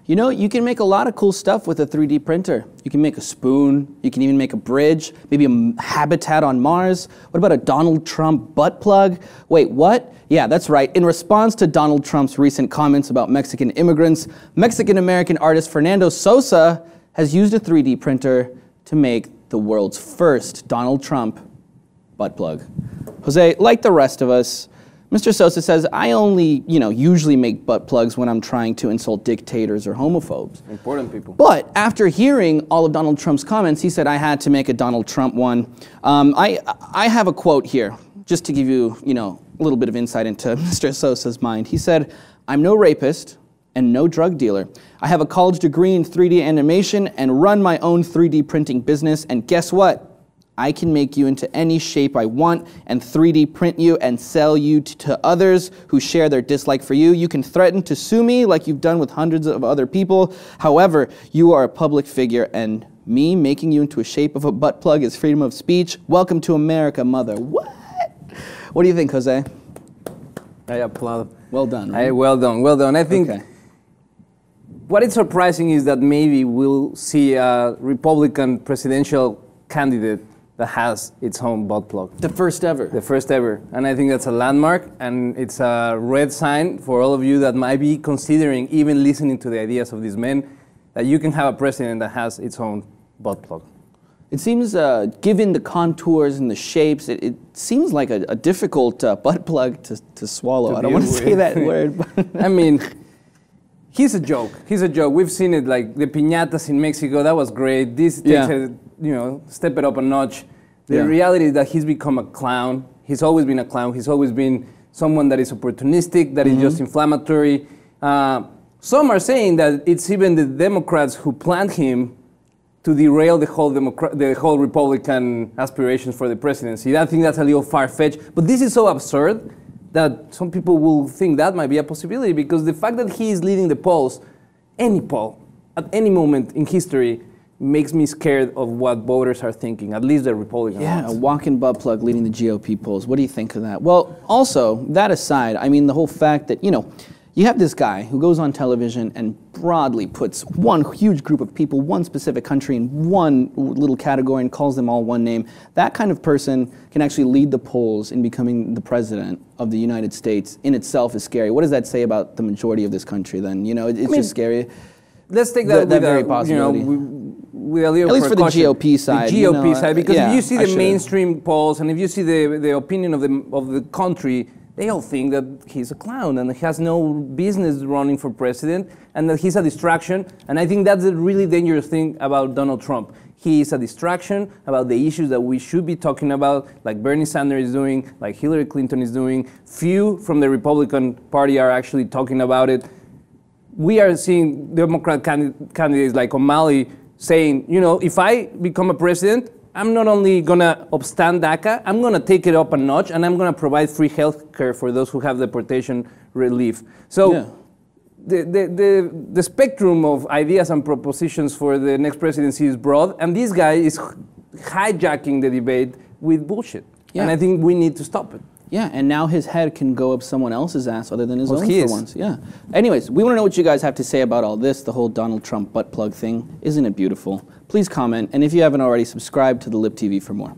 You know, you can make a lot of cool stuff with a 3D printer. You can make a spoon, you can even make a bridge, maybe a habitat on Mars. What about a Donald Trump butt plug? Wait, what? Yeah, that's right. In response to Donald Trump's recent comments about Mexican immigrants, Mexican-American artist Fernando Sosa has used a 3D printer to make the world's first Donald Trump butt plug. Jose, like the rest of us, Mr. Sosa says, I only, usually make butt plugs when I'm trying to insult dictators or homophobes. Important people. But after hearing all of Donald Trump's comments, he said I had to make a Donald Trump one. I have a quote here, just to give you, a little bit of insight into Mr. Sosa's mind. He said, I'm no rapist and no drug dealer. I have a college degree in 3D animation and run my own 3D printing business, and guess what? I can make you into any shape I want and 3D print you and sell you to others who share their dislike for you. You can threaten to sue me like you've done with hundreds of other people. However, you are a public figure, and me making you into a shape of a butt plug is freedom of speech. Welcome to America, mother. What? What do you think, Jose? I applaud. Well done. Right? Well done, well done. I think what is surprising is that maybe we'll see a Republican presidential candidate that has its own butt plug. The first ever. The first ever. And I think that's a landmark, and it's a red sign for all of you that might be considering even listening to the ideas of these men, that you can have a president that has its own butt plug. It seems, given the contours and the shapes, it seems like a difficult butt plug to swallow. I don't want to say that word. But I mean, he's a joke. He's a joke. We've seen it, like the piñatas in Mexico. That was great. This takes a, step it up a notch. The reality is that he's become a clown. He's always been a clown. He's always been someone that is opportunistic, that is just inflammatory. Some are saying that it's even the Democrats who planned him to derail the whole Republican aspirations for the presidency. I think that's a little far-fetched. But this is so absurd that some people will think that might be a possibility, because the fact that he is leading the polls, any poll, at any moment in history, makes me scared of what voters are thinking, at least the Republican ones. Yeah, a walking butt plug leading the GOP polls. What do you think of that? Well, also, that aside, I mean, the whole fact that, you have this guy who goes on television and broadly puts one huge group of people, one specific country, in one little category and calls them all one name. That kind of person can actually lead the polls in becoming the president of the United States. In itself is scary. What does that say about the majority of this country then? It's just scary. Let's take that with very possibility. With a little at least for the GOP side. The GOP side, because if you see the should've. mainstream polls and if you see the opinion of the country, they all think that he's a clown and he has no business running for president and that he's a distraction. And I think that's a really dangerous thing about Donald Trump. He is a distraction about the issues that we should be talking about, like Bernie Sanders is doing, like Hillary Clinton is doing. Few from the Republican Party are actually talking about it. We are seeing Democrat candidates like O'Malley saying, if I become a president, I'm not only going to upstand DACA, I'm going to take it up a notch, and I'm going to provide free health care for those who have deportation relief. So the spectrum of ideas and propositions for the next presidency is broad, and this guy is hijacking the debate with bullshit. Yeah. And I think we need to stop it. Yeah, and now his head can go up someone else's ass other than his own for once. Yeah. Anyways, we want to know what you guys have to say about all this, the whole Donald Trump butt plug thing. Isn't it beautiful? Please comment, and if you haven't already, subscribe to the Lib TV for more.